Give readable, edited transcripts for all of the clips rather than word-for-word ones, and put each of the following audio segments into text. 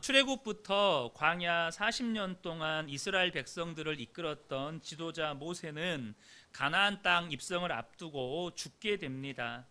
출애굽부터 광야 40년 동안 이스라엘 백성들을 이끌었던 지도자 모세는 가나안 땅 입성을 앞두고 죽게 됩니다.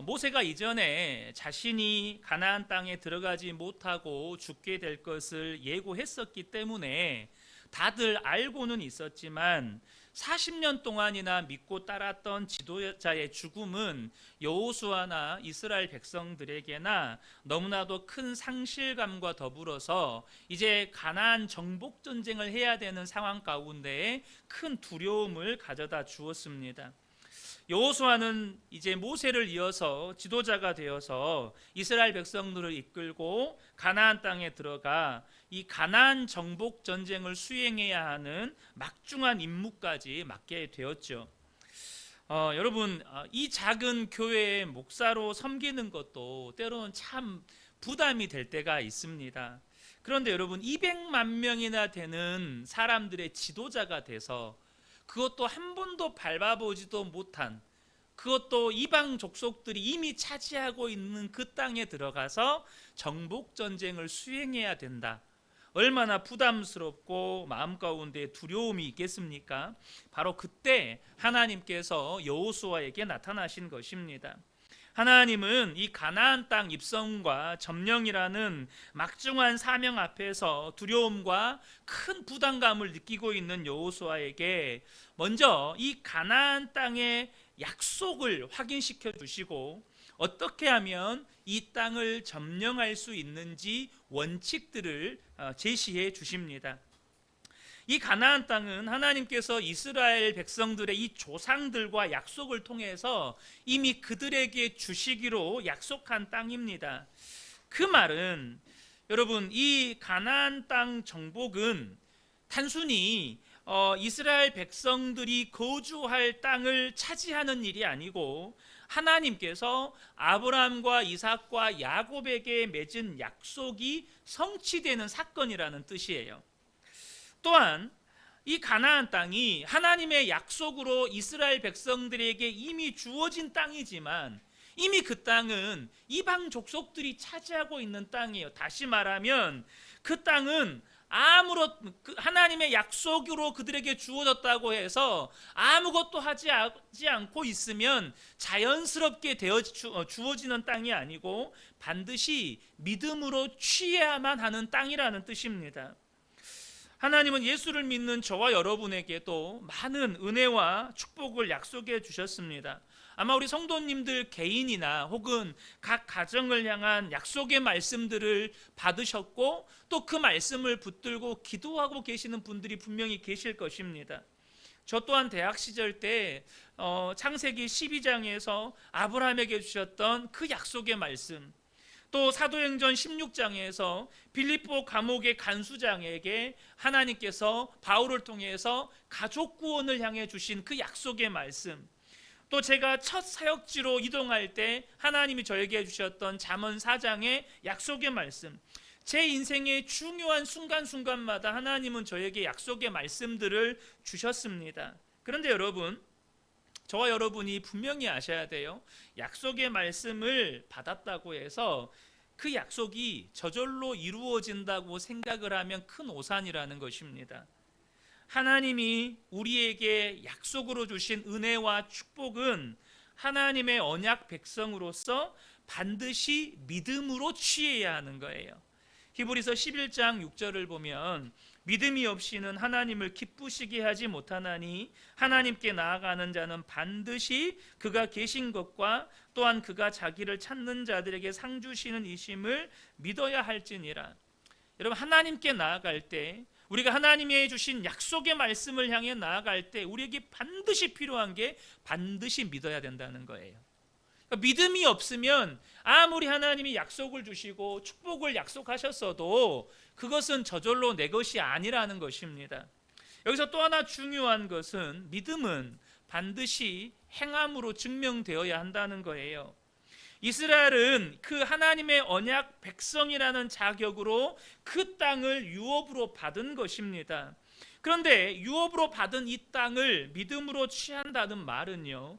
모세가 이전에 자신이 가나안 땅에 들어가지 못하고 죽게 될 것을 예고했었기 때문에 다들 알고는 있었지만 40년 동안이나 믿고 따랐던 지도자의 죽음은 여호수아나 이스라엘 백성들에게나 너무나도 큰 상실감과 더불어서 이제 가나안 정복 전쟁을 해야 되는 상황 가운데에 큰 두려움을 가져다 주었습니다. 여호수아는 이제 모세를 이어서 지도자가 되어서 이스라엘 백성들을 이끌고 가나안 땅에 들어가 이 가나안 정복 전쟁을 수행해야 하는 막중한 임무까지 맡게 되었죠. 여러분, 이 작은 교회의 목사로 섬기는 것도 때로는 참 부담이 될 때가 있습니다. 그런데 여러분, 200만 명이나 되는 사람들의 지도자가 돼서 그것도 한 번도 밟아보지도 못한, 그것도 이방 족속들이 이미 차지하고 있는 그 땅에 들어가서 정복 전쟁을 수행해야 된다. 얼마나 부담스럽고 마음 가운데 두려움이 있겠습니까? 바로 그때 하나님께서 여호수아에게 나타나신 것입니다. 하나님은 이 가나안 땅 입성과 점령이라는 막중한 사명 앞에서 두려움과 큰 부담감을 느끼고 있는 여호수아에게 먼저 이 가나안 땅의 약속을 확인시켜 주시고 어떻게 하면 이 땅을 점령할 수 있는지 원칙들을 제시해 주십니다. 이 가나안 땅은 하나님께서 이스라엘 백성들의 이 조상들과 약속을 통해서 이미 그들에게 주시기로 약속한 땅입니다. 그 말은 여러분, 이 가나안 땅 정복은 단순히 이스라엘 백성들이 거주할 땅을 차지하는 일이 아니고 하나님께서 아브라함과 이삭과 야곱에게 맺은 약속이 성취되는 사건이라는 뜻이에요. 또한 이 가나안 땅이 하나님의 약속으로 이스라엘 백성들에게 이미 주어진 땅이지만 이미 그 땅은 이방 족속들이 차지하고 있는 땅이에요. 다시 말하면 그 땅은 하나님의 약속으로 그들에게 주어졌다고 해서 아무것도 하지 않고 있으면 자연스럽게 주어지는 땅이 아니고 반드시 믿음으로 취해야만 하는 땅이라는 뜻입니다. 하나님은 예수를 믿는 저와 여러분에게도 많은 은혜와 축복을 약속해 주셨습니다. 아마 우리 성도님들 개인이나 혹은 각 가정을 향한 약속의 말씀들을 받으셨고 또 그 말씀을 붙들고 기도하고 계시는 분들이 분명히 계실 것입니다. 저 또한 대학 시절 때 창세기 12장에서 아브라함에게 주셨던 그 약속의 말씀, 또 사도행전 16장에서 빌립보 감옥의 간수장에게 하나님께서 바울을 통해서 가족 구원을 향해 주신 그 약속의 말씀, 또 제가 첫 사역지로 이동할 때 하나님이 저에게 주셨던 잠언 4장의 약속의 말씀, 제 인생의 중요한 순간순간마다 하나님은 저에게 약속의 말씀들을 주셨습니다. 그런데 여러분, 저와 여러분이 분명히 아셔야 돼요. 약속의 말씀을 받았다고 해서 그 약속이 저절로 이루어진다고 생각을 하면 큰 오산이라는 것입니다. 하나님이 우리에게 약속으로 주신 은혜와 축복은 하나님의 언약 백성으로서 반드시 믿음으로 취해야 하는 거예요. 히브리서 11장 6절을 보면 믿음이 없이는 하나님을 기쁘시게 하지 못하나니 하나님께 나아가는 자는 반드시 그가 계신 것과 또한 그가 자기를 찾는 자들에게 상 주시는 이심을 믿어야 할지니라. 여러분, 하나님께 나아갈 때, 우리가 하나님이 주신 약속의 말씀을 향해 나아갈 때 우리에게 반드시 필요한 게 반드시 믿어야 된다는 거예요. 믿음이 없으면 아무리 하나님이 약속을 주시고 축복을 약속하셨어도 그것은 저절로 내 것이 아니라는 것입니다. 여기서 또 하나 중요한 것은 믿음은 반드시 행함으로 증명되어야 한다는 거예요. 이스라엘은 그 하나님의 언약 백성이라는 자격으로 그 땅을 유업으로 받은 것입니다. 그런데 유업으로 받은 이 땅을 믿음으로 취한다는 말은요,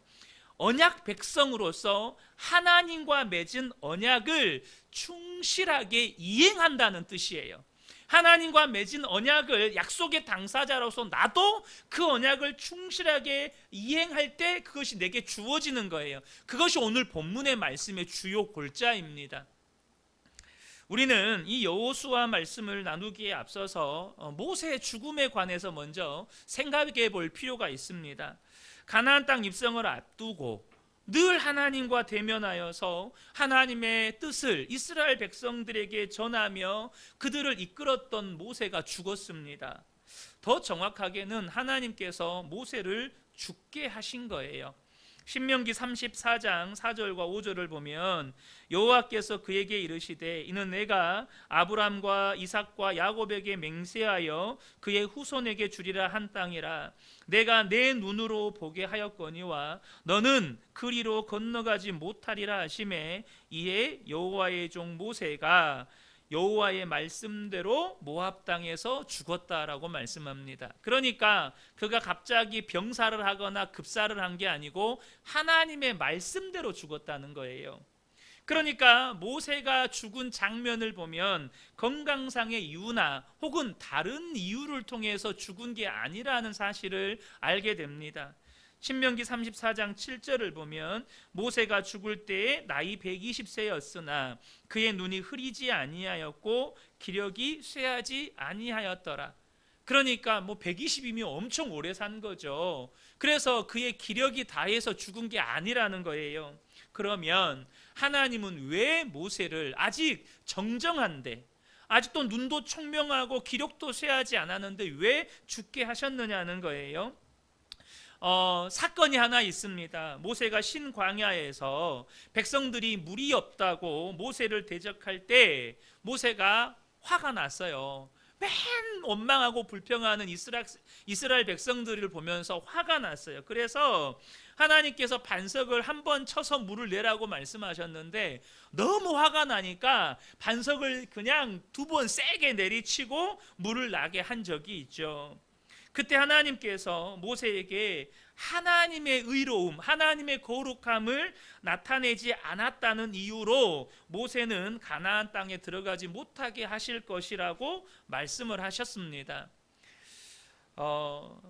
언약 백성으로서 하나님과 맺은 언약을 충실하게 이행한다는 뜻이에요. 하나님과 맺은 언약을, 약속의 당사자로서 나도 그 언약을 충실하게 이행할 때 그것이 내게 주어지는 거예요. 그것이 오늘 본문의 말씀의 주요 골자입니다. 우리는 이 여호수아 말씀을 나누기에 앞서서 모세의 죽음에 관해서 먼저 생각해 볼 필요가 있습니다. 가나안 땅 입성을 앞두고 늘 하나님과 대면하여서 하나님의 뜻을 이스라엘 백성들에게 전하며 그들을 이끌었던 모세가 죽었습니다. 더 정확하게는 하나님께서 모세를 죽게 하신 거예요. 신명기 34장 4절과 5절을 보면 여호와께서 그에게 이르시되 이는 내가 아브람과 이삭과 야곱에게 맹세하여 그의 후손에게 주리라 한 땅이라. 내가 내 눈으로 보게 하였거니와 너는 그리로 건너가지 못하리라 하시매 이에 여호와의 종 모세가 여호와의 말씀대로 모압 땅에서 죽었다라고 말씀합니다. 그러니까 그가 갑자기 병사를 하거나 급사를 한 게 아니고 하나님의 말씀대로 죽었다는 거예요. 그러니까 모세가 죽은 장면을 보면 건강상의 이유나 혹은 다른 이유를 통해서 죽은 게 아니라는 사실을 알게 됩니다. 신명기 34장 7절을 보면 모세가 죽을 때에 나이 120세였으나 그의 눈이 흐리지 아니하였고 기력이 쇠하지 아니하였더라. 그러니까 120이면 엄청 오래 산 거죠. 그래서 그의 기력이 다해서 죽은 게 아니라는 거예요. 그러면 하나님은 왜 모세를 아직 정정한데, 아직도 눈도 총명하고 기력도 쇠하지 않았는데 왜 죽게 하셨느냐는 거예요. 사건이 하나 있습니다. 모세가 신광야에서 백성들이 물이 없다고 모세를 대적할 때 모세가 화가 났어요. 맨 원망하고 불평하는 이스라엘 백성들을 보면서 화가 났어요. 그래서 하나님께서 반석을 한 번 쳐서 물을 내라고 말씀하셨는데 너무 화가 나니까 반석을 그냥 2번 세게 내리치고 물을 나게 한 적이 있죠. 그때 하나님께서 모세에게 하나님의 의로움, 하나님의 거룩함을 나타내지 않았다는 이유로 모세는 가나안 땅에 들어가지 못하게 하실 것이라고 말씀을 하셨습니다.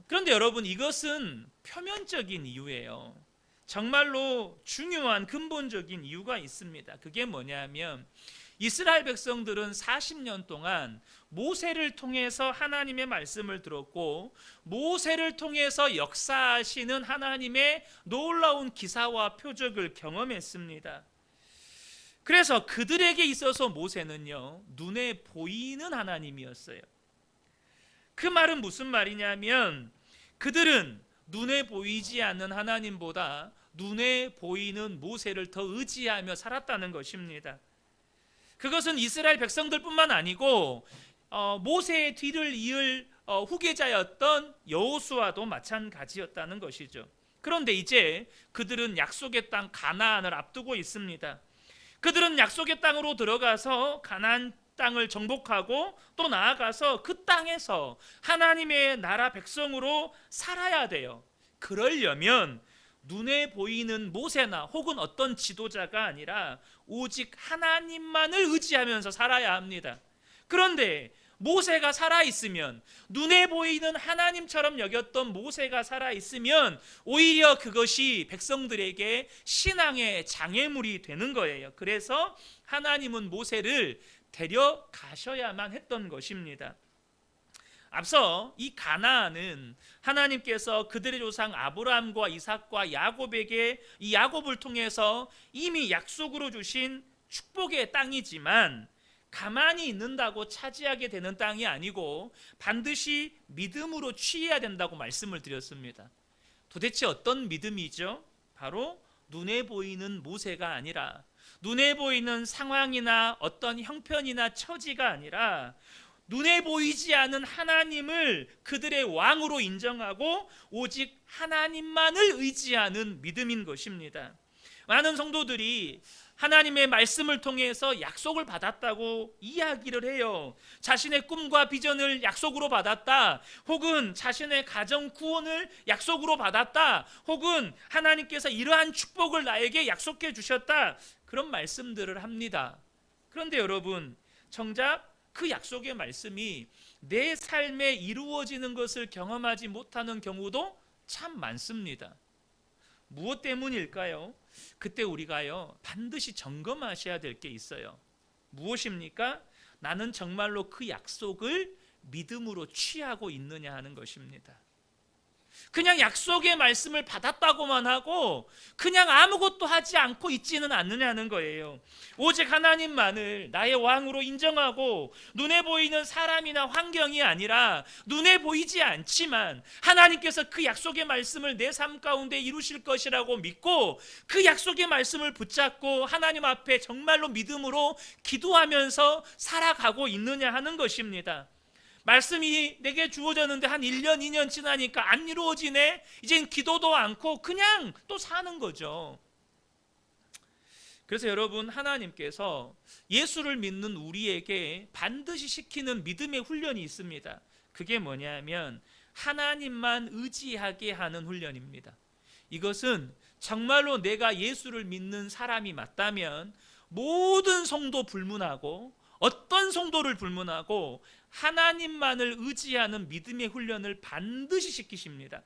그런데 여러분, 이것은 표면적인 이유예요. 정말로 중요한 근본적인 이유가 있습니다. 그게 뭐냐면 이스라엘 백성들은 40년 동안 모세를 통해서 하나님의 말씀을 들었고 모세를 통해서 역사하시는 하나님의 놀라운 기사와 표적을 경험했습니다. 그래서 그들에게 있어서 모세는요, 눈에 보이는 하나님이었어요. 그 말은 무슨 말이냐면 그들은 눈에 보이지 않는 하나님보다 눈에 보이는 모세를 더 의지하며 살았다는 것입니다. 그것은 이스라엘 백성들뿐만 아니고 모세의 뒤를 이을 후계자였던 여호수아도 마찬가지였다는 것이죠. 그런데 이제 그들은 약속의 땅 가나안을 앞두고 있습니다. 그들은 약속의 땅으로 들어가서 가나안 땅을 정복하고 또 나아가서 그 땅에서 하나님의 나라 백성으로 살아야 돼요. 그러려면 눈에 보이는 모세나 혹은 어떤 지도자가 아니라 오직 하나님만을 의지하면서 살아야 합니다. 그런데 모세가 살아있으면, 눈에 보이는 하나님처럼 여겼던 모세가 살아있으면 오히려 그것이 백성들에게 신앙의 장애물이 되는 거예요. 그래서 하나님은 모세를 데려가셔야만 했던 것입니다. 앞서 이 가나안은 하나님께서 그들의 조상 아브라함과 이삭과 야곱에게 이 야곱을 통해서 이미 약속으로 주신 축복의 땅이지만 가만히 있는다고 차지하게 되는 땅이 아니고 반드시 믿음으로 취해야 된다고 말씀을 드렸습니다. 도대체 어떤 믿음이죠? 바로 눈에 보이는 모세가 아니라, 눈에 보이는 상황이나 어떤 형편이나 처지가 아니라 눈에 보이지 않은 하나님을 그들의 왕으로 인정하고 오직 하나님만을 의지하는 믿음인 것입니다. 많은 성도들이 하나님의 말씀을 통해서 약속을 받았다고 이야기를 해요. 자신의 꿈과 비전을 약속으로 받았다, 혹은 자신의 가정 구원을 약속으로 받았다, 혹은 하나님께서 이러한 축복을 나에게 약속해 주셨다, 그런 말씀들을 합니다. 그런데 여러분, 정작 그 약속의 말씀이 내 삶에 이루어지는 것을 경험하지 못하는 경우도 참 많습니다. 무엇 때문일까요? 그때 우리가요, 반드시 점검하셔야 될 게 있어요. 무엇입니까? 나는 정말로 그 약속을 믿음으로 취하고 있느냐 하는 것입니다. 그냥 약속의 말씀을 받았다고만 하고 그냥 아무것도 하지 않고 있지는 않느냐는 거예요. 오직 하나님만을 나의 왕으로 인정하고, 눈에 보이는 사람이나 환경이 아니라 눈에 보이지 않지만 하나님께서 그 약속의 말씀을 내 삶 가운데 이루실 것이라고 믿고 그 약속의 말씀을 붙잡고 하나님 앞에 정말로 믿음으로 기도하면서 살아가고 있느냐 하는 것입니다. 말씀이 내게 주어졌는데 한 1년, 2년 지나니까 안 이루어지네. 이젠 기도도 않고 그냥 또 사는 거죠. 그래서 여러분, 하나님께서 예수를 믿는 우리에게 반드시 시키는 믿음의 훈련이 있습니다. 그게 뭐냐면 하나님만 의지하게 하는 훈련입니다. 이것은 정말로 내가 예수를 믿는 사람이 맞다면 모든 성도 불문하고, 어떤 성도를 불문하고 하나님만을 의지하는 믿음의 훈련을 반드시 시키십니다.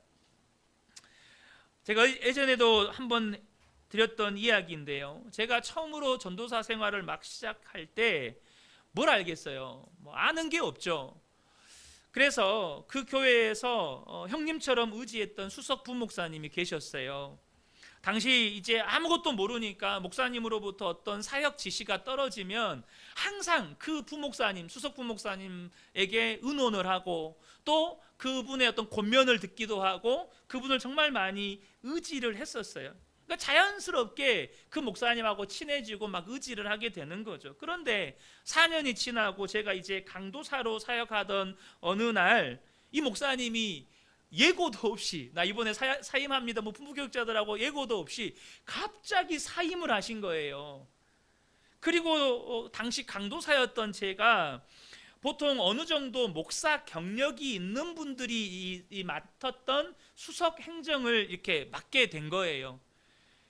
제가 예전에도 한번 드렸던 이야기인데요, 제가 처음으로 전도사 생활을 막 시작할 때 뭘 알겠어요? 아는 게 없죠. 그래서 그 교회에서 형님처럼 의지했던 수석 부목사님이 계셨어요. 당시 이제 아무것도 모르니까 목사님으로부터 어떤 사역 지시가 떨어지면 항상 그 부목사님, 수석 부목사님에게 의논을 하고, 또 그분의 어떤 권면을 듣기도 하고 그분을 정말 많이 의지를 했었어요. 그러니까 자연스럽게 그 목사님하고 친해지고 막 의지를 하게 되는 거죠. 그런데 4년이 지나고 제가 이제 강도사로 사역하던 어느 날 이 목사님이 예고도 없이, 나 이번에 사임합니다, 부부교육자들하고 예고도 없이 갑자기 사임을 하신 거예요. 그리고 당시 강도사였던 제가 보통 어느 정도 목사 경력이 있는 분들이 맡았던 수석 행정을 이렇게 맡게 된 거예요.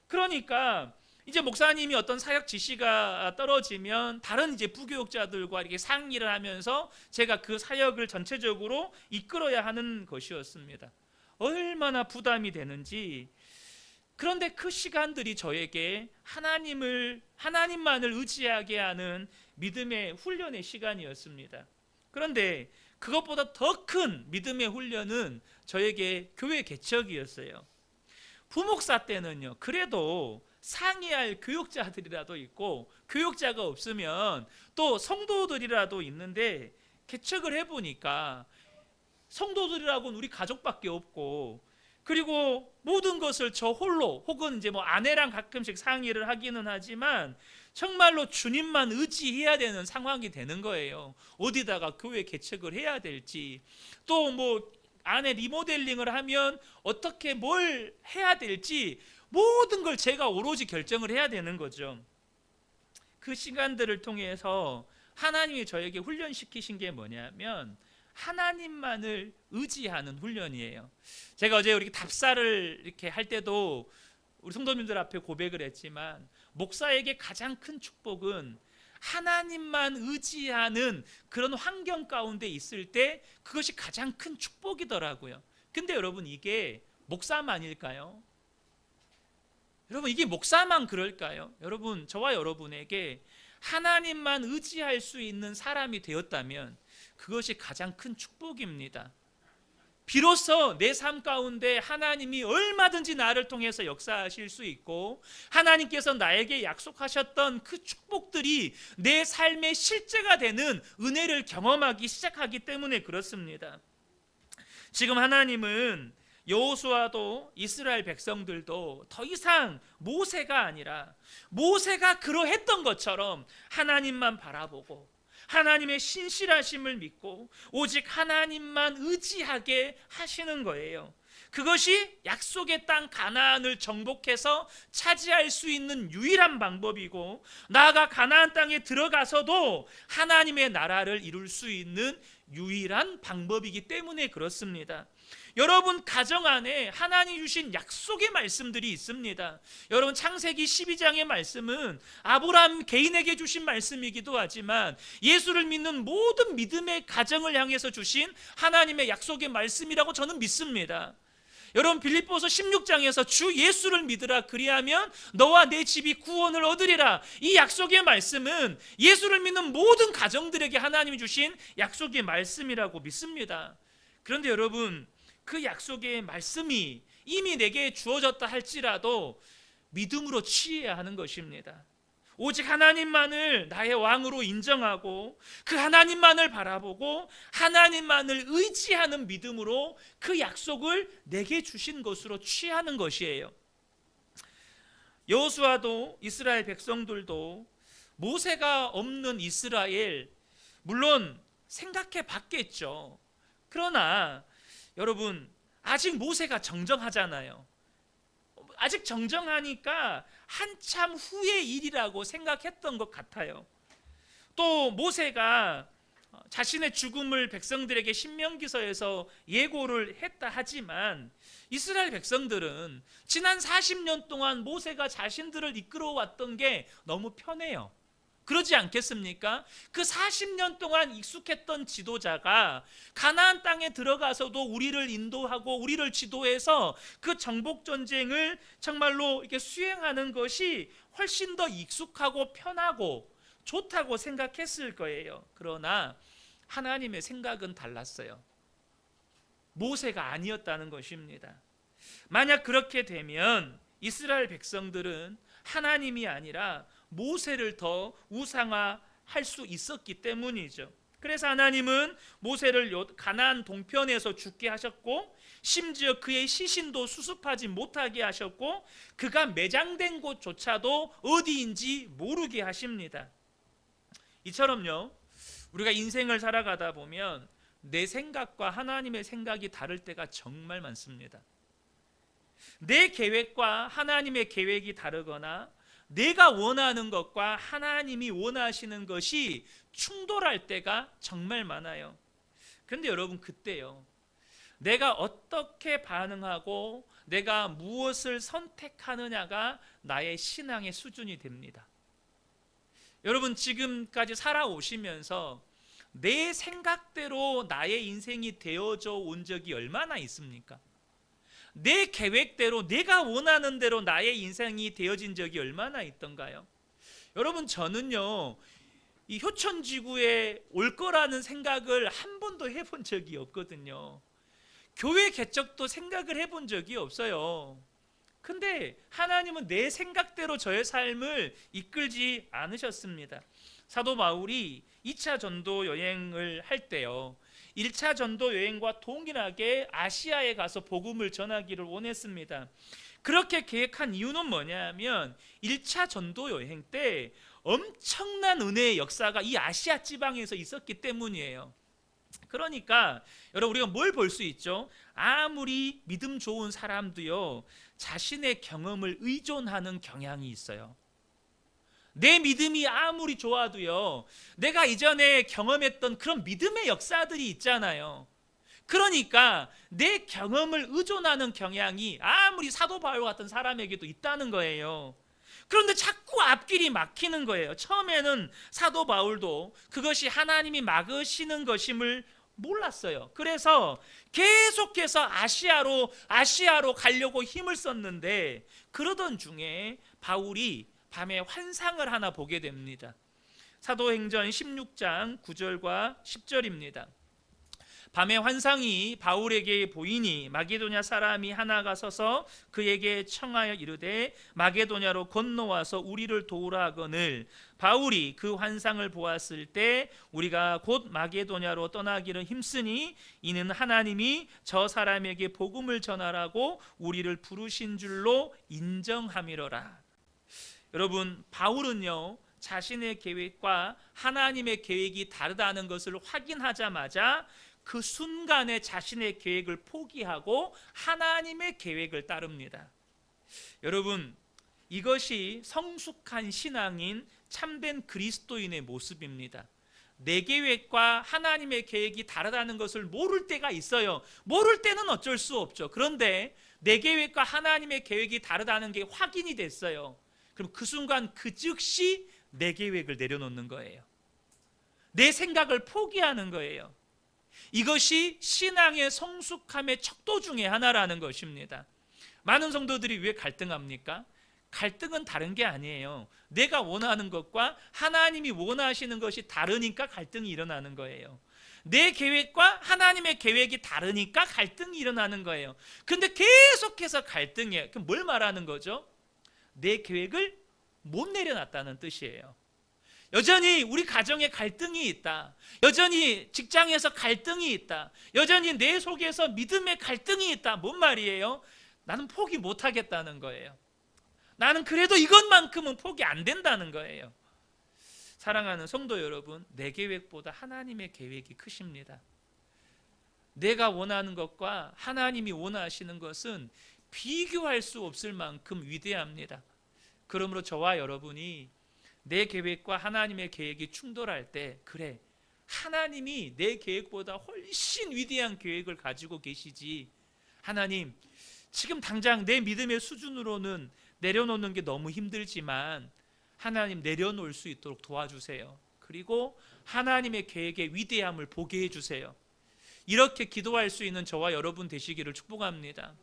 그러니까 이제 목사님이 어떤 사역 지시가 떨어지면 다른 이제 부교육자들과 이렇게 상의를 하면서 제가 그 사역을 전체적으로 이끌어야 하는 것이었습니다. 얼마나 부담이 되는지. 그런데 그 시간들이 저에게 하나님만을 의지하게 하는 믿음의 훈련의 시간이었습니다. 그런데 그것보다 더 큰 믿음의 훈련은 저에게 교회 개척이었어요. 부목사 때는요, 그래도 상의할 교육자들이라도 있고, 교육자가 없으면 또 성도들이라도 있는데, 개척을 해보니까 성도들이라고는 우리 가족밖에 없고, 그리고 모든 것을 저 홀로, 혹은 이제 아내랑 가끔씩 상의를 하기는 하지만 정말로 주님만 의지해야 되는 상황이 되는 거예요. 어디다가 교회 개척을 해야 될지, 또 안에 리모델링을 하면 어떻게 뭘 해야 될지, 모든 걸 제가 오로지 결정을 해야 되는 거죠. 그 시간들을 통해서 하나님이 저에게 훈련시키신 게 뭐냐면 하나님만을 의지하는 훈련이에요. 제가 어제 이렇게 답사를 이렇게 할 때도 우리 성도님들 앞에 고백을 했지만, 목사에게 가장 큰 축복은 하나님만 의지하는 그런 환경 가운데 있을 때 그것이 가장 큰 축복이더라고요. 근데 여러분, 이게 목사만일까요? 여러분, 이게 목사만 그럴까요? 여러분, 저와 여러분에게 하나님만 의지할 수 있는 사람이 되었다면 그것이 가장 큰 축복입니다. 비로소 내 삶 가운데 하나님이 얼마든지 나를 통해서 역사하실 수 있고, 하나님께서 나에게 약속하셨던 그 축복들이 내 삶의 실제가 되는 은혜를 경험하기 시작하기 때문에 그렇습니다. 지금 하나님은 여호수아도 이스라엘 백성들도 더 이상 모세가 아니라 모세가 그러했던 것처럼 하나님만 바라보고 하나님의 신실하심을 믿고 오직 하나님만 의지하게 하시는 거예요. 그것이 약속의 땅 가나안을 정복해서 차지할 수 있는 유일한 방법이고, 나아가 가나안 땅에 들어가서도 하나님의 나라를 이룰 수 있는 유일한 방법이기 때문에 그렇습니다. 여러분 가정 안에 하나님 주신 약속의 말씀들이 있습니다. 여러분 창세기 12장의 말씀은 아브라함 개인에게 주신 말씀이기도 하지만 예수를 믿는 모든 믿음의 가정을 향해서 주신 하나님의 약속의 말씀이라고 저는 믿습니다. 여러분 빌립보서 16장에서 주 예수를 믿으라 그리하면 너와 내 집이 구원을 얻으리라, 이 약속의 말씀은 예수를 믿는 모든 가정들에게 하나님이 주신 약속의 말씀이라고 믿습니다. 그런데 여러분 그 약속의 말씀이 이미 내게 주어졌다 할지라도 믿음으로 취해야 하는 것입니다. 오직 하나님만을 나의 왕으로 인정하고 그 하나님만을 바라보고 하나님만을 의지하는 믿음으로 그 약속을 내게 주신 것으로 취하는 것이에요. 여호수아도 이스라엘 백성들도 모세가 없는 이스라엘 물론 생각해 봤겠죠. 그러나 여러분 아직 모세가 정정하잖아요. 아직 정정하니까 한참 후의 일이라고 생각했던 것 같아요. 또 모세가 자신의 죽음을 백성들에게 신명기서에서 예고를 했다 하지만 이스라엘 백성들은 지난 40년 동안 모세가 자신들을 이끌어왔던 게 너무 편해요. 그러지 않겠습니까? 그 40년 동안 익숙했던 지도자가 가나안 땅에 들어가서도 우리를 인도하고 우리를 지도해서 그 정복 전쟁을 정말로 이렇게 수행하는 것이 훨씬 더 익숙하고 편하고 좋다고 생각했을 거예요. 그러나 하나님의 생각은 달랐어요. 모세가 아니었다는 것입니다. 만약 그렇게 되면 이스라엘 백성들은 하나님이 아니라 모세를 더 우상화할 수 있었기 때문이죠. 그래서 하나님은 모세를 가나안 동편에서 죽게 하셨고 심지어 그의 시신도 수습하지 못하게 하셨고 그가 매장된 곳조차도 어디인지 모르게 하십니다. 이처럼요 우리가 인생을 살아가다 보면 내 생각과 하나님의 생각이 다를 때가 정말 많습니다. 내 계획과 하나님의 계획이 다르거나 내가 원하는 것과 하나님이 원하시는 것이 충돌할 때가 정말 많아요. 그런데 여러분 그때요 내가 어떻게 반응하고 내가 무엇을 선택하느냐가 나의 신앙의 수준이 됩니다. 여러분 지금까지 살아오시면서 내 생각대로 나의 인생이 되어져 온 적이 얼마나 있습니까? 내 계획대로 내가 원하는 대로 나의 인생이 되어진 적이 얼마나 있던가요? 여러분 저는요 이 효천지구에 올 거라는 생각을 한 번도 해본 적이 없거든요. 교회 개척도 생각을 해본 적이 없어요. 근데 하나님은 내 생각대로 저의 삶을 이끌지 않으셨습니다. 사도 바울이 2차 전도 여행을 할 때요 1차 전도 여행과 동일하게 아시아에 가서 복음을 전하기를 원했습니다. 그렇게 계획한 이유는 뭐냐면 1차 전도 여행 때 엄청난 은혜의 역사가 이 아시아 지방에서 있었기 때문이에요. 그러니까 여러분 우리가 뭘 볼 수 있죠? 아무리 믿음 좋은 사람도요 자신의 경험을 의존하는 경향이 있어요. 내 믿음이 아무리 좋아도요 내가 이전에 경험했던 그런 믿음의 역사들이 있잖아요. 그러니까 내 경험을 의존하는 경향이 아무리 사도 바울 같은 사람에게도 있다는 거예요. 그런데 자꾸 앞길이 막히는 거예요. 처음에는 사도 바울도 그것이 하나님이 막으시는 것임을 몰랐어요. 그래서 계속해서 아시아로 가려고 힘을 썼는데 그러던 중에 바울이 밤에 환상을 하나 보게 됩니다. 사도행전 16장 9절과 10절입니다. 밤에 환상이 바울에게 보이니 마게도냐 사람이 하나가 서서 그에게 청하여 이르되 마게도냐로 건너와서 우리를 도우라 하거늘 바울이 그 환상을 보았을 때 우리가 곧 마게도냐로 떠나기를 힘쓰니 이는 하나님이 저 사람에게 복음을 전하라고 우리를 부르신 줄로 인정함이로라. 여러분 바울은요 자신의 계획과 하나님의 계획이 다르다는 것을 확인하자마자 그 순간에 자신의 계획을 포기하고 하나님의 계획을 따릅니다. 여러분, 이것이 성숙한 신앙인 참된 그리스도인의 모습입니다. 내 계획과 하나님의 계획이 다르다는 것을 모를 때가 있어요. 모를 때는 어쩔 수 없죠. 그런데 내 계획과 하나님의 계획이 다르다는 게 확인이 됐어요. 그럼 그 순간 그 즉시 내 계획을 내려놓는 거예요. 내 생각을 포기하는 거예요. 이것이 신앙의 성숙함의 척도 중에 하나라는 것입니다. 많은 성도들이 왜 갈등합니까? 갈등은 다른 게 아니에요. 내가 원하는 것과 하나님이 원하시는 것이 다르니까 갈등이 일어나는 거예요. 내 계획과 하나님의 계획이 다르니까 갈등이 일어나는 거예요. 근데 계속해서 갈등이에요. 그럼 뭘 말하는 거죠? 내 계획을 못 내려놨다는 뜻이에요. 여전히 우리 가정에 갈등이 있다. 여전히 직장에서 갈등이 있다. 여전히 내 속에서 믿음의 갈등이 있다. 뭔 말이에요? 나는 포기 못 하겠다는 거예요. 나는 그래도 이것만큼은 포기 안 된다는 거예요. 사랑하는 성도 여러분, 내 계획보다 하나님의 계획이 크십니다. 내가 원하는 것과 하나님이 원하시는 것은 비교할 수 없을 만큼 위대합니다. 그러므로 저와 여러분이 내 계획과 하나님의 계획이 충돌할 때, 그래, 하나님이 내 계획보다 훨씬 위대한 계획을 가지고 계시지. 하나님, 지금 당장 내 믿음의 수준으로는 내려놓는 게 너무 힘들지만 하나님 내려놓을 수 있도록 도와주세요. 그리고 하나님의 계획의 위대함을 보게 해주세요. 이렇게 기도할 수 있는 저와 여러분 되시기를 축복합니다.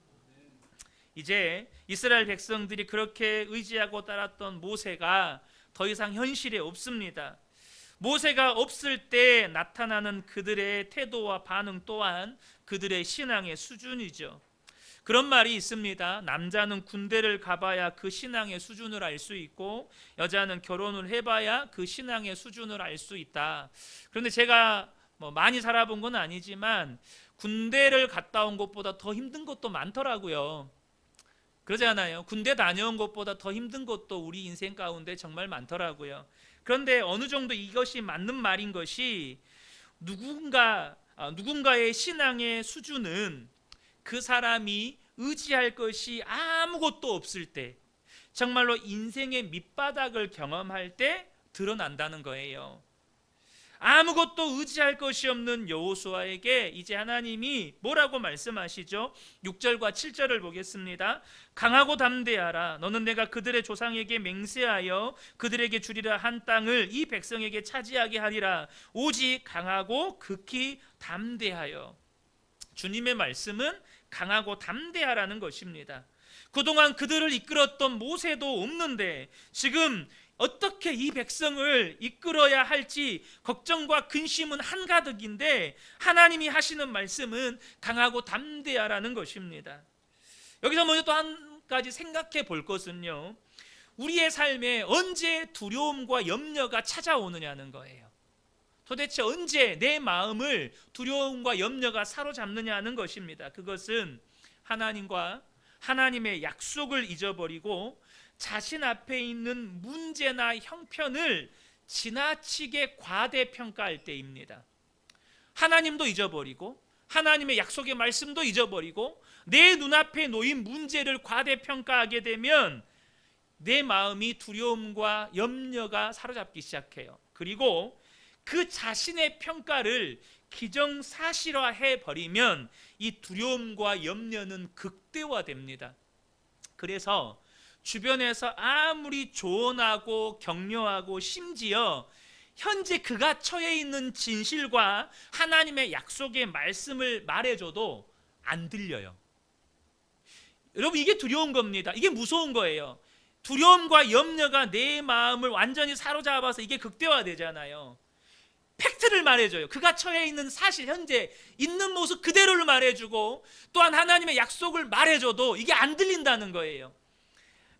이제 이스라엘 백성들이 그렇게 의지하고 따랐던 모세가 더 이상 현실에 없습니다. 모세가 없을 때 나타나는 그들의 태도와 반응 또한 그들의 신앙의 수준이죠. 그런 말이 있습니다. 남자는 군대를 가봐야 그 신앙의 수준을 알 수 있고 여자는 결혼을 해봐야 그 신앙의 수준을 알 수 있다. 그런데 제가 많이 살아본 건 아니지만 군대를 갔다 온 것보다 더 힘든 것도 많더라고요. 그러잖아요. 군대 다녀온 것보다 더 힘든 것도 우리 인생 가운데 정말 많더라고요. 그런데 어느 정도 이것이 맞는 말인 것이 누군가의 신앙의 수준은 그 사람이 의지할 것이 아무것도 없을 때, 정말로 인생의 밑바닥을 경험할 때 드러난다는 거예요. 아무것도 의지할 것이 없는 여호수아에게 이제 하나님이 뭐라고 말씀하시죠? 6절과 7절을 보겠습니다. 강하고 담대하라. 너는 내가 그들의 조상에게 맹세하여 그들에게 주리라 한 땅을 이 백성에게 차지하게 하리라. 오직 강하고 극히 담대하여. 주님의 말씀은 강하고 담대하라는 것입니다. 그동안 그들을 이끌었던 모세도 없는데 지금 어떻게 이 백성을 이끌어야 할지 걱정과 근심은 한가득인데 하나님이 하시는 말씀은 강하고 담대하라는 것입니다. 여기서 먼저 또 한 가지 생각해 볼 것은요, 우리의 삶에 언제 두려움과 염려가 찾아오느냐는 거예요. 도대체 언제 내 마음을 두려움과 염려가 사로잡느냐는 것입니다. 그것은 하나님과 하나님의 약속을 잊어버리고 자신 앞에 있는 문제나 형편을 지나치게 과대평가할 때입니다. 하나님도 잊어버리고 하나님의 약속의 말씀도 잊어버리고 내 눈앞에 놓인 문제를 과대평가하게 되면 내 마음이 두려움과 염려가 사로잡기 시작해요. 그리고 그 자신의 평가를 기정사실화해 버리면 이 두려움과 염려는 극대화됩니다. 그래서 주변에서 아무리 조언하고 격려하고 심지어 현재 그가 처해 있는 진실과 하나님의 약속의 말씀을 말해줘도 안 들려요. 여러분, 이게 두려운 겁니다. 이게 무서운 거예요. 두려움과 염려가 내 마음을 완전히 사로잡아서 이게 극대화되잖아요. 팩트를 말해줘요. 그가 처해 있는 사실, 현재 있는 모습 그대로를 말해주고 또한 하나님의 약속을 말해줘도 이게 안 들린다는 거예요.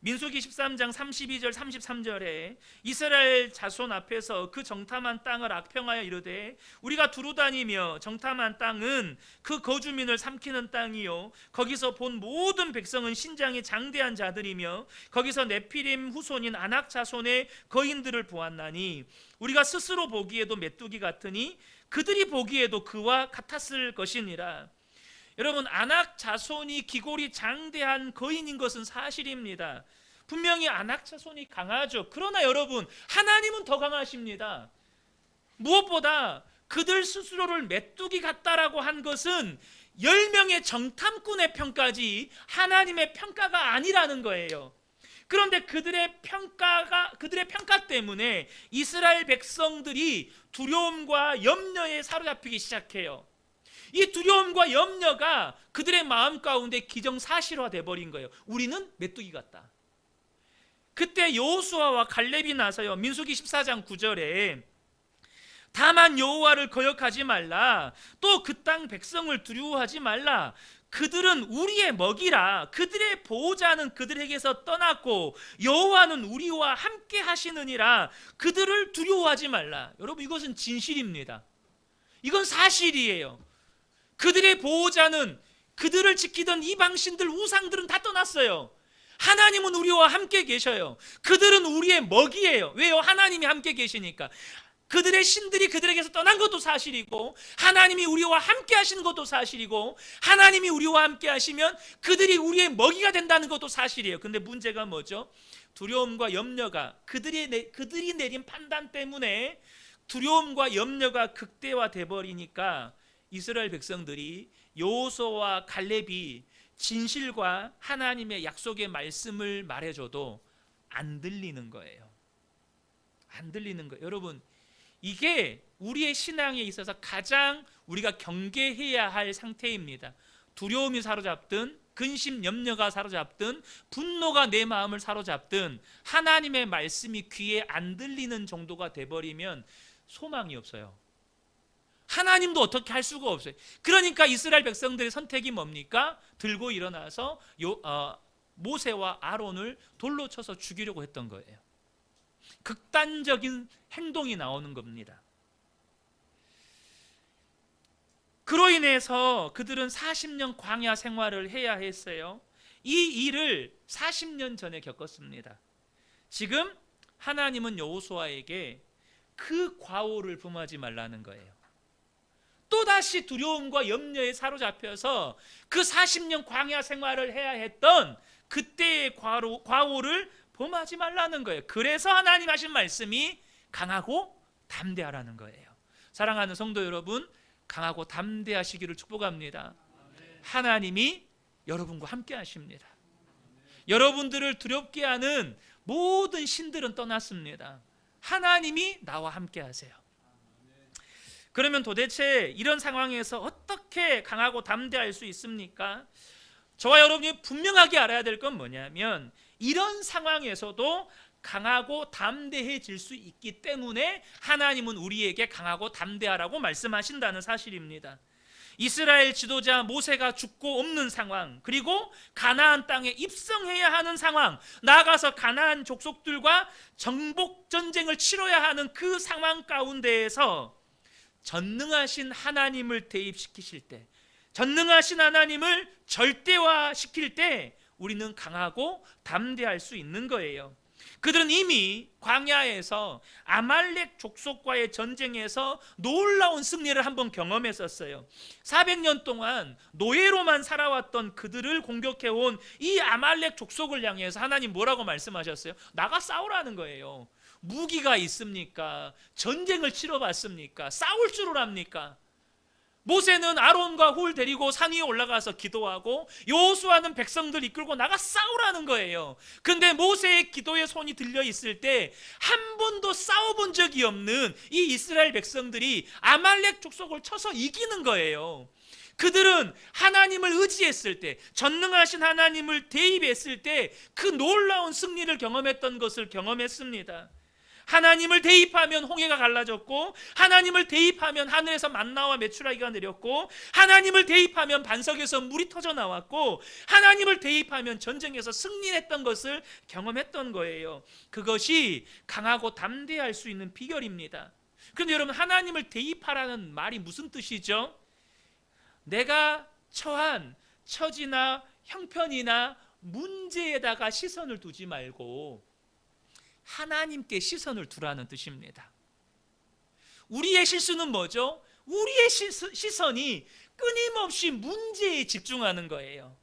민수기 13장 32절 33절에 이스라엘 자손 앞에서 그 정탐한 땅을 악평하여 이르되 우리가 두루다니며 정탐한 땅은 그 거주민을 삼키는 땅이요 거기서 본 모든 백성은 신장이 장대한 자들이며 거기서 네피림 후손인 아낙 자손의 거인들을 보았나니 우리가 스스로 보기에도 메뚜기 같으니 그들이 보기에도 그와 같았을 것이니라. 여러분, 아낙 자손이 기골이 장대한 거인인 것은 사실입니다. 분명히 아낙 자손이 강하죠. 그러나 여러분, 하나님은 더 강하십니다. 무엇보다 그들 스스로를 메뚜기 같다라고 한 것은 10명의 정탐꾼의 평가지 하나님의 평가가 아니라는 거예요. 그런데 그들의 평가 때문에 이스라엘 백성들이 두려움과 염려에 사로잡히기 시작해요. 이 두려움과 염려가 그들의 마음 가운데 기정사실화돼 버린 거예요. 우리는 메뚜기 같다. 그때 여호수아와 갈렙이 나서요. 민수기 14장 9절에 다만 여호와를 거역하지 말라. 또 그 땅 백성을 두려워하지 말라. 그들은 우리의 먹이라. 그들의 보호자는 그들에게서 떠났고 여호와는 우리와 함께 하시느니라. 그들을 두려워하지 말라. 여러분, 이것은 진실입니다. 이건 사실이에요. 그들의 보호자는, 그들을 지키던 이방신들, 우상들은 다 떠났어요. 하나님은 우리와 함께 계셔요. 그들은 우리의 먹이에요. 왜요? 하나님이 함께 계시니까. 그들의 신들이 그들에게서 떠난 것도 사실이고 하나님이 우리와 함께 하시는 것도 사실이고 하나님이 우리와 함께 하시면 그들이 우리의 먹이가 된다는 것도 사실이에요. 근데 문제가 뭐죠? 두려움과 염려가 그들이 내린 판단 때문에 두려움과 염려가 극대화돼 버리니까 이스라엘 백성들이 여호수아와 갈렙이 진실과 하나님의 약속의 말씀을 말해줘도 안 들리는 거예요. 안 들리는 거예요. 여러분, 이게 우리의 신앙에 있어서 가장 우리가 경계해야 할 상태입니다. 두려움이 사로잡든 근심 염려가 사로잡든 분노가 내 마음을 사로잡든 하나님의 말씀이 귀에 안 들리는 정도가 돼버리면 소망이 없어요. 하나님도 어떻게 할 수가 없어요. 그러니까 이스라엘 백성들의 선택이 뭡니까? 들고 일어나서 모세와 아론을 돌로 쳐서 죽이려고 했던 거예요. 극단적인 행동이 나오는 겁니다. 그로 인해서 그들은 40년 광야 생활을 해야 했어요. 이 일을 40년 전에 겪었습니다. 지금 하나님은 여호수아에게 그 과오를 범하지 말라는 거예요. 또다시 두려움과 염려에 사로잡혀서 그 40년 광야 생활을 해야 했던 그때의 과오를 범하지 말라는 거예요. 그래서 하나님 하신 말씀이 강하고 담대하라는 거예요. 사랑하는 성도 여러분, 강하고 담대하시기를 축복합니다. 하나님이 여러분과 함께 하십니다. 여러분들을 두렵게 하는 모든 신들은 떠났습니다. 하나님이 나와 함께 하세요. 그러면 도대체 이런 상황에서 어떻게 강하고 담대할 수 있습니까? 저와 여러분이 분명하게 알아야 될 건 뭐냐면 이런 상황에서도 강하고 담대해질 수 있기 때문에 하나님은 우리에게 강하고 담대하라고 말씀하신다는 사실입니다. 이스라엘 지도자 모세가 죽고 없는 상황, 그리고 가나안 땅에 입성해야 하는 상황, 나아가서 가나안 족속들과 정복 전쟁을 치러야 하는 그 상황 가운데에서 전능하신 하나님을 대입시키실 때, 전능하신 하나님을 절대화시킬 때 우리는 강하고 담대할 수 있는 거예요. 그들은 이미 광야에서 아말렉 족속과의 전쟁에서 놀라운 승리를 한번 경험했었어요. 400년 동안 노예로만 살아왔던 그들을 공격해온 이 아말렉 족속을 향해서 하나님 뭐라고 말씀하셨어요? 나가 싸우라는 거예요. 무기가 있습니까? 전쟁을 치러봤습니까? 싸울 줄을 압니까? 모세는 아론과 훌 데리고 산 위에 올라가서 기도하고 여호수아는 백성들 이끌고 나가 싸우라는 거예요. 근데 모세의 기도의 손이 들려 있을 때 한 번도 싸워본 적이 없는 이 이스라엘 백성들이 아말렉 족속을 쳐서 이기는 거예요. 그들은 하나님을 의지했을 때, 전능하신 하나님을 대입했을 때 그 놀라운 승리를 경험했던 것을 경험했습니다. 하나님을 대입하면 홍해가 갈라졌고, 하나님을 대입하면 하늘에서 만나와 메추라기가 내렸고, 하나님을 대입하면 반석에서 물이 터져 나왔고, 하나님을 대입하면 전쟁에서 승리했던 것을 경험했던 거예요. 그것이 강하고 담대할 수 있는 비결입니다. 그런데 여러분, 하나님을 대입하라는 말이 무슨 뜻이죠? 내가 처한 처지나 형편이나 문제에다가 시선을 두지 말고 하나님께 시선을 두라는 뜻입니다. 우리의 실수는 뭐죠? 우리의 시선이 끊임없이 문제에 집중하는 거예요.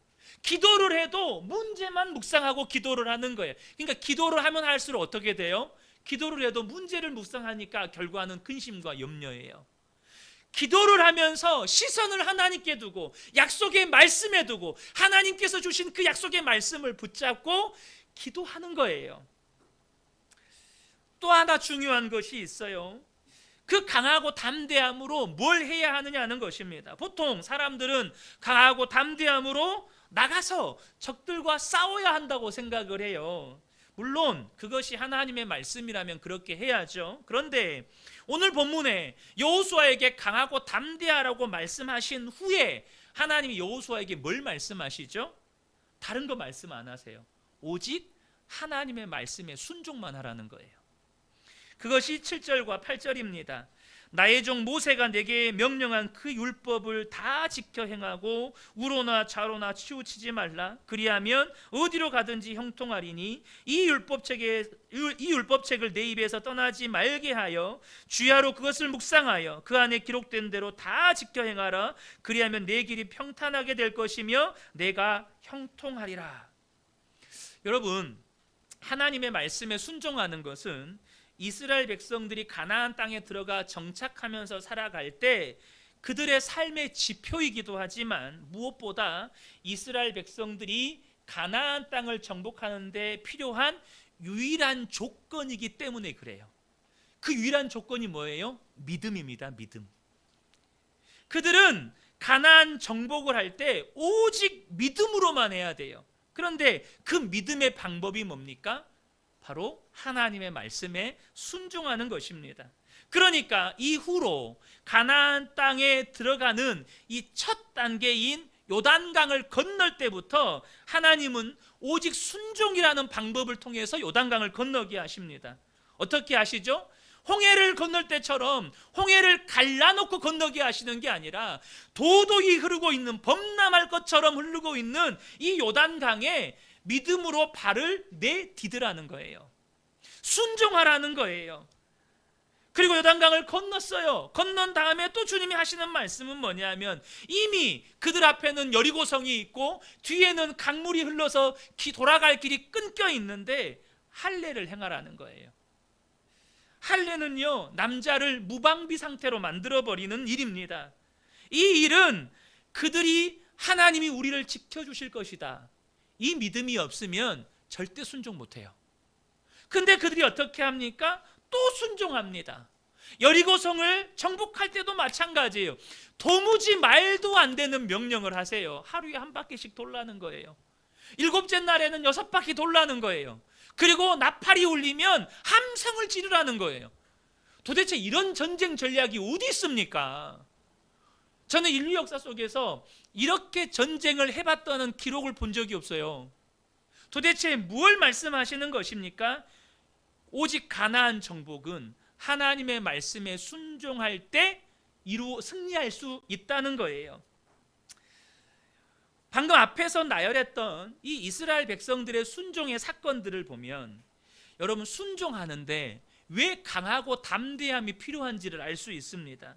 기도를 해도 문제만 묵상하고 기도를 하는 거예요. 그러니까 기도를 하면 할수록 어떻게 돼요? 기도를 해도 문제를 묵상하니까 결과는 근심과 염려예요. 기도를 하면서 시선을 하나님께 두고 약속의 말씀에 두고 하나님께서 주신 그 약속의 말씀을 붙잡고 기도하는 거예요. 또 하나 중요한 것이 있어요. 그 강하고 담대함으로 뭘 해야 하느냐는 것입니다. 보통 사람들은 강하고 담대함으로 나가서 적들과 싸워야 한다고 생각을 해요. 물론 그것이 하나님의 말씀이라면 그렇게 해야죠. 그런데 오늘 본문에 여호수아에게 강하고 담대하라고 말씀하신 후에 하나님이 여호수아에게 뭘 말씀하시죠? 다른 거 말씀 안 하세요. 오직 하나님의 말씀에 순종만 하라는 거예요. 그것이 7절과 8절입니다. 나의 종 모세가 내게 명령한 그 율법을 다 지켜 행하고 우로나 좌로나 치우치지 말라. 그리하면 어디로 가든지 형통하리니 이 율법책을 내 입에서 떠나지 말게 하여 주야로 그것을 묵상하여 그 안에 기록된 대로 다 지켜 행하라. 그리하면 내 길이 평탄하게 될 것이며 내가 형통하리라. 여러분, 하나님의 말씀에 순종하는 것은 이스라엘 백성들이 가나안 땅에 들어가 정착하면서 살아갈 때 그들의 삶의 지표이기도 하지만 무엇보다 이스라엘 백성들이 가나안 땅을 정복하는 데 필요한 유일한 조건이기 때문에 그래요. 그 유일한 조건이 뭐예요? 믿음입니다. 믿음. 그들은 가나안 정복을 할 때 오직 믿음으로만 해야 돼요. 그런데 그 믿음의 방법이 뭡니까? 바로 하나님의 말씀에 순종하는 것입니다. 그러니까 이후로 가나안 땅에 들어가는 이 첫 단계인 요단강을 건널 때부터 하나님은 오직 순종이라는 방법을 통해서 요단강을 건너게 하십니다. 어떻게 하시죠? 홍해를 건널 때처럼 홍해를 갈라놓고 건너게 하시는 게 아니라 도도히 흐르고 있는, 범람할 것처럼 흐르고 있는 이 요단강에 믿음으로 발을 내디드라는 거예요. 순종하라는 거예요. 그리고 요단강을 건넜어요. 건넌 다음에 또 주님이 하시는 말씀은 뭐냐면 이미 그들 앞에는 여리고성이 있고 뒤에는 강물이 흘러서 돌아갈 길이 끊겨 있는데 할례를 행하라는 거예요. 할례는요, 남자를 무방비 상태로 만들어버리는 일입니다. 이 일은 그들이 하나님이 우리를 지켜주실 것이다, 이 믿음이 없으면 절대 순종 못해요. 근데 그들이 어떻게 합니까? 또 순종합니다. 여리고성을 정복할 때도 마찬가지예요. 도무지 말도 안 되는 명령을 하세요. 하루에 한 바퀴씩 돌라는 거예요. 7째 날에는 6바퀴 돌라는 거예요. 그리고 나팔이 울리면 함성을 지르라는 거예요. 도대체 이런 전쟁 전략이 어디 있습니까? 저는 인류 역사 속에서 이렇게 전쟁을 해봤다는 기록을 본 적이 없어요. 도대체 무엇을 말씀하시는 것입니까? 오직 가나안 정복은 하나님의 말씀에 순종할 때 승리할 수 있다는 거예요. 방금 앞에서 나열했던 이 이스라엘 백성들의 순종의 사건들을 보면 여러분, 순종하는데 왜 강하고 담대함이 필요한지를 알 수 있습니다.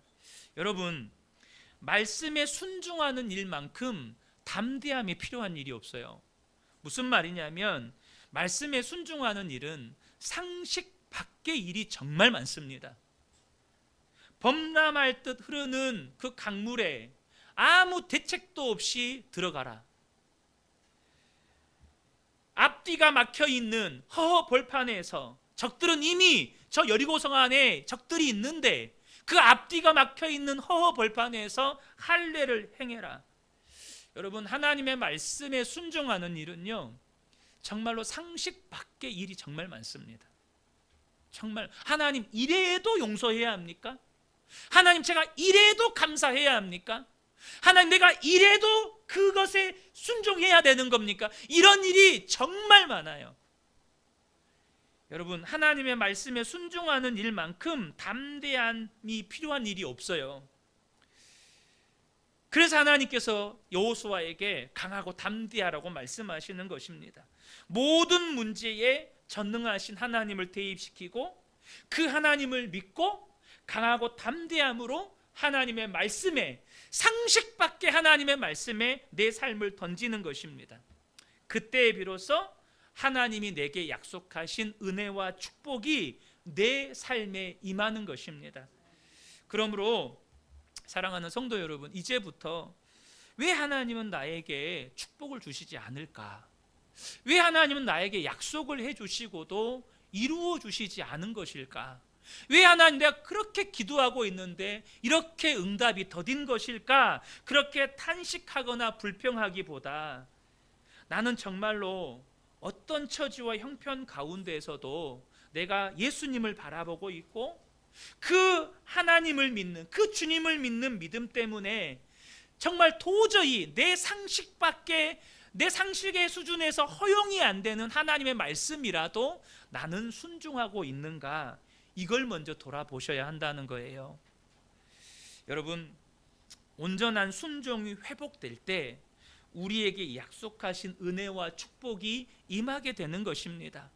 여러분, 말씀에 순종하는 일만큼 담대함이 필요한 일이 없어요. 무슨 말이냐면 말씀에 순종하는 일은 상식 밖의 일이 정말 많습니다. 범람할 듯 흐르는 그 강물에 아무 대책도 없이 들어가라. 앞뒤가 막혀 있는 허허 벌판에서 적들은 이미 저 여리고성 안에 적들이 있는데 그 앞뒤가 막혀 있는 허허 벌판에서 할례를 행해라. 여러분, 하나님의 말씀에 순종하는 일은요, 정말로 상식 밖의 일이 정말 많습니다. 정말 하나님 이래도 용서해야 합니까? 하나님 제가 이래도 감사해야 합니까? 하나님 내가 이래도 그것에 순종해야 되는 겁니까? 이런 일이 정말 많아요. 여러분, 하나님의 말씀에 순종하는 일만큼 담대함이 필요한 일이 없어요. 그래서 하나님께서 여호수아에게 강하고 담대하라고 말씀하시는 것입니다. 모든 문제에 전능하신 하나님을 대입시키고 그 하나님을 믿고 강하고 담대함으로 하나님의 말씀에, 상식 밖의 하나님의 말씀에 내 삶을 던지는 것입니다. 그때 비로소 하나님이 내게 약속하신 은혜와 축복이 내 삶에 임하는 것입니다. 그러므로 사랑하는 성도 여러분, 이제부터 왜 하나님은 나에게 축복을 주시지 않을까? 왜 하나님은 나에게 약속을 해주시고도 이루어 주시지 않은 것일까? 왜 하나님 내가 그렇게 기도하고 있는데 이렇게 응답이 더딘 것일까? 그렇게 탄식하거나 불평하기보다 나는 정말로 어떤 처지와 형편 가운데에서도 내가 예수님을 바라보고 있고 그 하나님을 믿는, 그 주님을 믿는 믿음 때문에 정말 도저히 내 상식밖에, 내 상식의 수준에서 허용이 안 되는 하나님의 말씀이라도 나는 순종하고 있는가, 이걸 먼저 돌아보셔야 한다는 거예요. 여러분, 온전한 순종이 회복될 때 우리에게 약속하신 은혜와 축복이 임하게 되는 것입니다.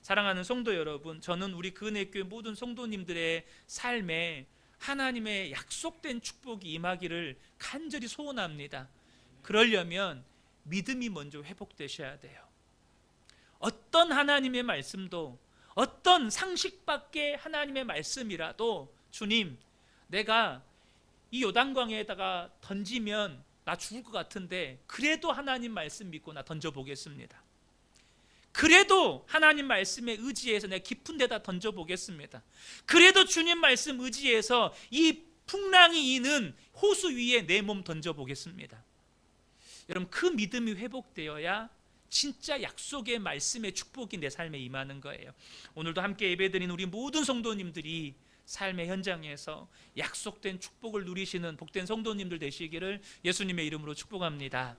사랑하는 성도 여러분, 저는 우리 그은혜교회 모든 성도님들의 삶에 하나님의 약속된 축복이 임하기를 간절히 소원합니다. 그러려면 믿음이 먼저 회복되셔야 돼요. 어떤 하나님의 말씀도, 어떤 상식 밖의 하나님의 말씀이라도 주님, 내가 이 요단강에다가 던지면 나 죽을 것 같은데 그래도 하나님 말씀 믿고 나 던져보겠습니다. 그래도 하나님 말씀에 의지해서 내가 깊은 데다 던져보겠습니다. 그래도 주님 말씀 의지해서 이 풍랑이 이는 호수 위에 내 몸 던져보겠습니다. 여러분, 그 믿음이 회복되어야 진짜 약속의 말씀의 축복이 내 삶에 임하는 거예요. 오늘도 함께 예배드린 우리 모든 성도님들이 삶의 현장에서 약속된 축복을 누리시는 복된 성도님들 되시기를 예수님의 이름으로 축복합니다.